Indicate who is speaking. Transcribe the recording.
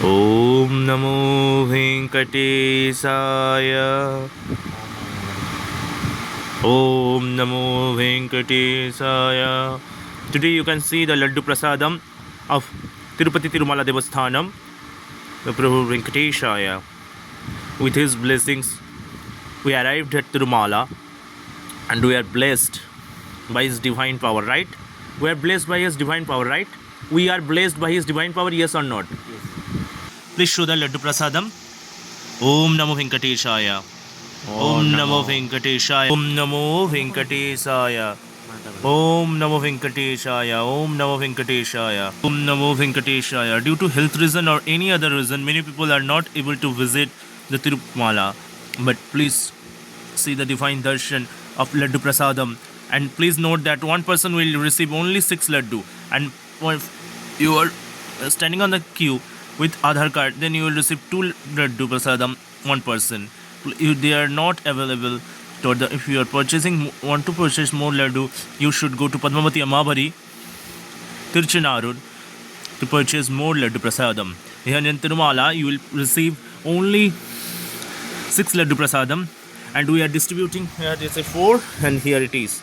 Speaker 1: Om Namo Venkateshwara. Om Namo Venkateshwara. Today you can see the Ladduprasadam of Tirupati Tirumala Devasthanam, the Prabhu Venkateshwara. With his blessings, we arrived at Tirumala and we are blessed by his divine power, right? We are blessed by his divine power, right? We are blessed by his divine power, yes or not? Yes. Please show the Ladduprasadam. Om Namo Venkateshwara. Om Namo Venkateshwara. Om Namo Venkateshwara. Om Namo Venkateshwara. Om Namo Venkateshwara. Om Namo Venkateshwara. Due to health reason or any other reason, many people are not able to visit the Tirumala. But please see the divine darshan of Ladduprasadam. And please note that one person will receive only 6 laddu. And if you are standing on the queue with Aadhaar card, then you will receive 2 laddu prasadam, one person. They are not available. If you are want to purchase more laddu, you should go to Padmavati Amabari, Tiruchenarur to purchase more laddu prasadam. Here in Tirumala, you will receive only 6 laddu prasadam, and we are distributing. Here is a 4, and here it is.